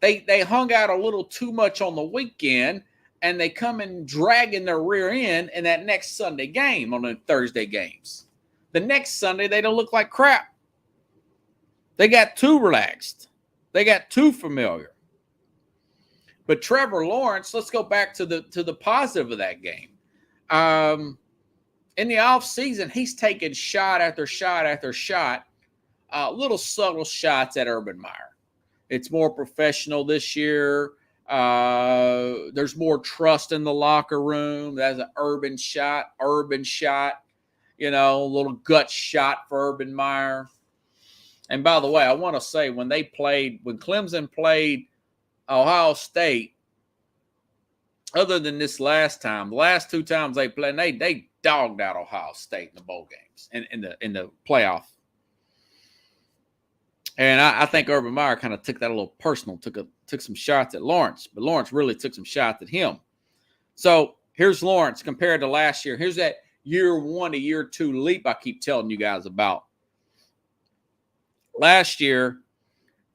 They hung out a little too much on the weekend, and they come in dragging their rear end in that next Sunday game on the Thursday games. The next Sunday, they don't look like crap. They got too relaxed. They got too familiar. But Trevor Lawrence, let's go back to the positive of that game. In the offseason, he's taken shot after shot after shot, little subtle shots at Urban Meyer. It's more professional this year. There's more trust in the locker room. That's an urban shot, you know, a little gut shot for Urban Meyer. And by the way, I want to say when Clemson played Ohio State, other than this last time, the last 2 times they played, they dogged out Ohio State in the bowl games and in the playoff. And I think Urban Meyer kind of took that a little personal, took some shots at Lawrence, but Lawrence really took some shots at him. So here's Lawrence compared to last year. Here's that year 1 to year 2 leap I keep telling you guys about. Last year,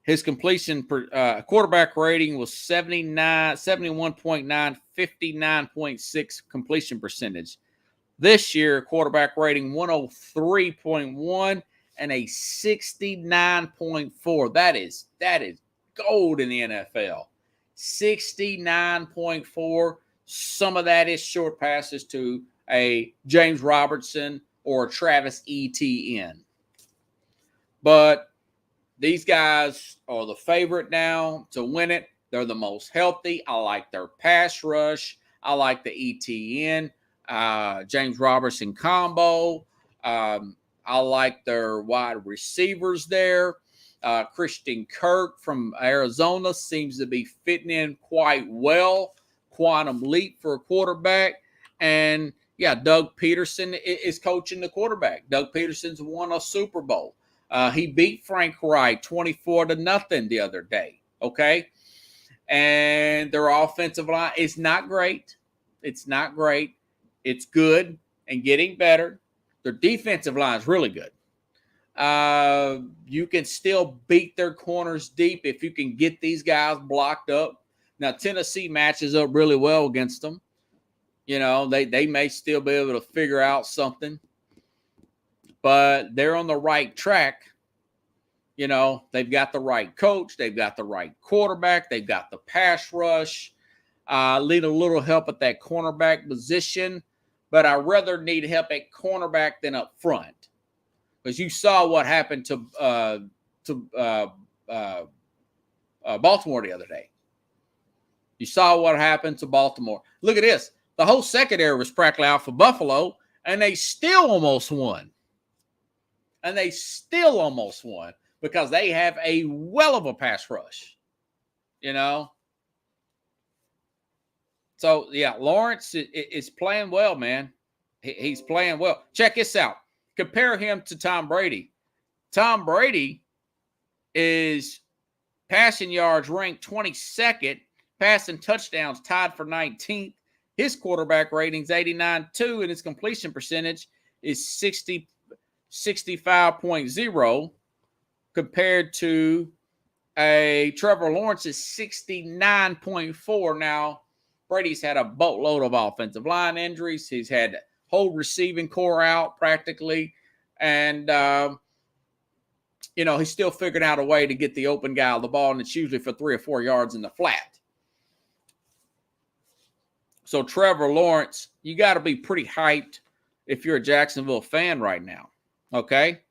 His completion per quarterback rating was 71.9, 59.6 completion percentage. This year, quarterback rating 103.1 and a 69.4. That is gold in the NFL. 69.4. Some of that is short passes to a James Robertson or Travis Etienne. But these guys are the favorite now to win it. They're the most healthy. I like their pass rush. I like the Etienne, James Robertson combo. I like their wide receivers there. Christian Kirk from Arizona seems to be fitting in quite well. Quantum leap for a quarterback. And, yeah, Doug Peterson is coaching the quarterback. Doug Peterson's won a Super Bowl. He beat Frank Reich 24-0 the other day, okay? And their offensive line is not great. It's not great. It's good and getting better. Their defensive line is really good. You can still beat their corners deep if you can get these guys blocked up. Now, Tennessee matches up really well against them. You know, they may still be able to figure out something. But they're on the right track. You know, they've got the right coach. They've got the right quarterback. They've got the pass rush. Need a little help at that cornerback position. But I rather need help at cornerback than up front. Because you saw what happened to Baltimore the other day. You saw what happened to Baltimore. Look at this. The whole secondary was practically out for Buffalo, and they still almost won. Because they have a well of a pass rush, you know. So, yeah, Lawrence is playing well, man. He's playing well. Check this out. Compare him to Tom Brady. Tom Brady is passing yards ranked 22nd, passing touchdowns tied for 19th. His quarterback rating's 89.2, and his completion percentage is 65.0 compared to a Trevor Lawrence's 69.4. Now, Brady's had a boatload of offensive line injuries. He's had whole receiving core out practically. And, you know, he's still figuring out a way to get the open guy the ball, and it's usually for 3 or 4 yards in the flat. So Trevor Lawrence, you got to be pretty hyped if you're a Jacksonville fan right now. Okay?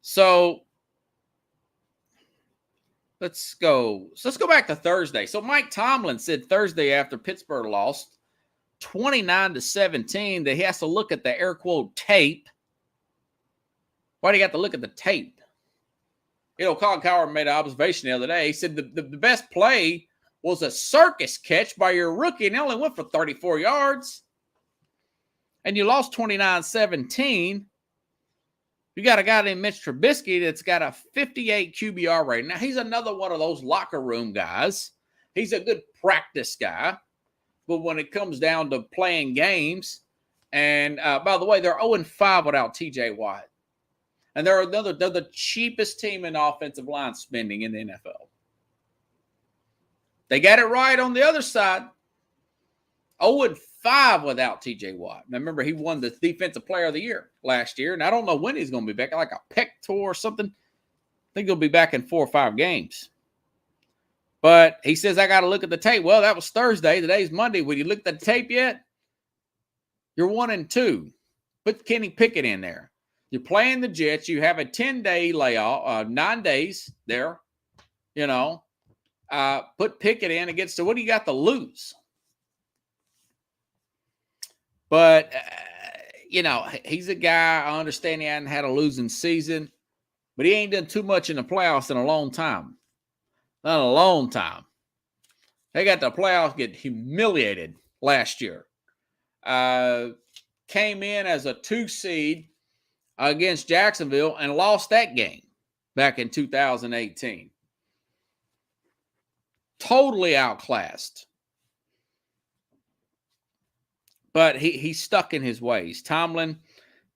So let's go back to Thursday. So Mike Tomlin said Thursday after Pittsburgh lost 29-17 that he has to look at the air quote tape. Why do you got to look at the tape? You know, Colin Cowherd made an observation the other day. He said the best play was a circus catch by your rookie, and it only went for 34 yards. And you lost 29-17. You got a guy named Mitch Trubisky that's got a 58 QBR rating. Now, he's another one of those locker room guys. He's a good practice guy. But when it comes down to playing games, and by the way, they're 0-5 without T.J. Watt. And they're the cheapest team in offensive line spending in the NFL. They got it right on the other side. 0-5 without T.J. Watt. Now, remember, he won the Defensive Player of the Year last year, and I don't know when he's going to be back, like a pec tour or something. I think he'll be back in 4 or 5 games. But he says, I got to look at the tape. Well, that was Thursday. Today's Monday. Would you look at the tape yet? You're 1-2. Put Kenny Pickett in there. You're playing the Jets. You have a 10-day layoff, 9 days there, you know. Put Pickett in against, so what do you got to lose? But, you know, he's a guy, I understand he hadn't had a losing season, but he ain't done too much in the playoffs in a long time. Not a long time. They got the playoffs, get humiliated last year. Came in as a 2 seed against Jacksonville and lost that game back in 2018. Totally outclassed. But he's stuck in his ways. Tomlin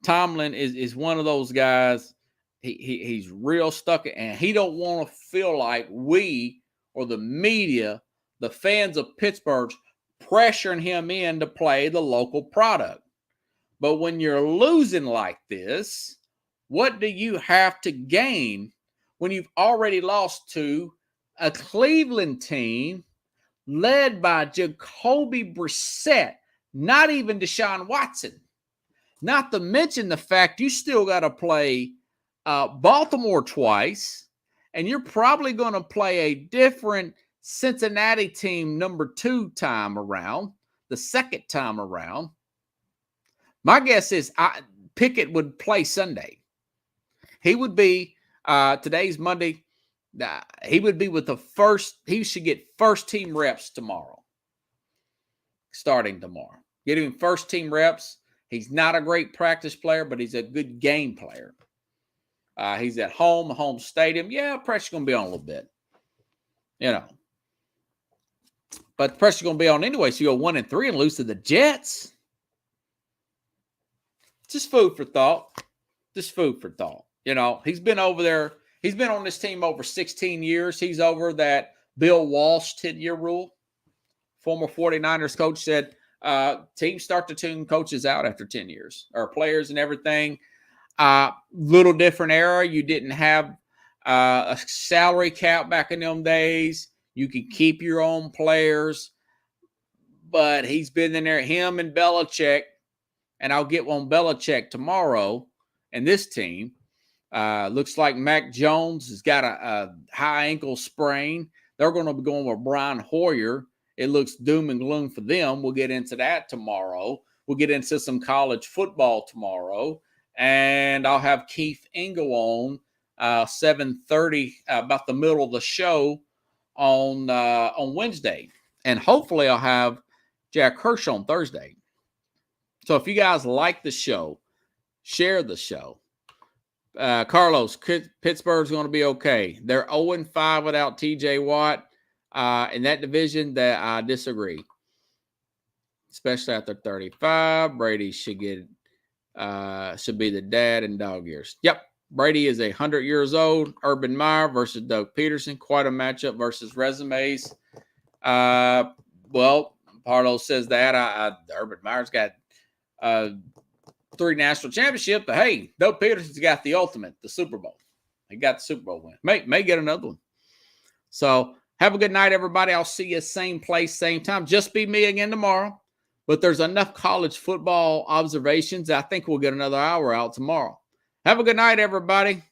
is one of those guys. He's real stuck, and he don't want to feel like we or the media, the fans of Pittsburgh, pressuring him in to play the local product. But when you're losing like this, what do you have to gain when you've already lost to a Cleveland team led by Jacoby Brissett, not even Deshaun Watson? Not to mention the fact you still got to play Baltimore twice, and you're probably going to play a different Cincinnati team number 2 time around, the second time around. My guess is Pickett would play Sunday. He would be, today's Monday, he would be with he should get first team reps tomorrow. Starting tomorrow. Get him first team reps. He's not a great practice player, but he's a good game player. He's at home stadium. Yeah, pressure's going to be on a little bit. But the pressure's going to be on anyway, so you go 1-3 and lose to the Jets. Just food for thought. He's been over there. He's been on this team over 16 years. He's over that Bill Walsh 10-year rule. Former 49ers coach said teams start to tune coaches out after 10 years, or players and everything. Little different era. You didn't have a salary cap back in them days. You could keep your own players. But he's been in there, him and Belichick. And I'll get on Belichick tomorrow and this team. Looks like Mac Jones has got a high ankle sprain. They're going to be going with Brian Hoyer. It looks doom and gloom for them. We'll get into that tomorrow. We'll get into some college football tomorrow. And I'll have Keith Engel on 7:30, about the middle of the show on Wednesday. And hopefully I'll have Jack Hirsch on Thursday. So if you guys like the show, share the show. Carlos, Pittsburgh's going to be okay. They're 0-5 without TJ Watt. In that division, that I disagree. Especially after 35. Brady should be the dad in dog years. Yep. Brady is 100 years old. Urban Meyer versus Doug Peterson. Quite a matchup versus resumes. Well, Pardo says that. Urban Meyer's got 3 national championships, but hey, Doug Peterson's got the ultimate, the Super Bowl. He got the Super Bowl win. May get another one. So have a good night, everybody. I'll see you same place, same time. Just be me again tomorrow. But there's enough college football observations. I think we'll get another hour out tomorrow. Have a good night, everybody.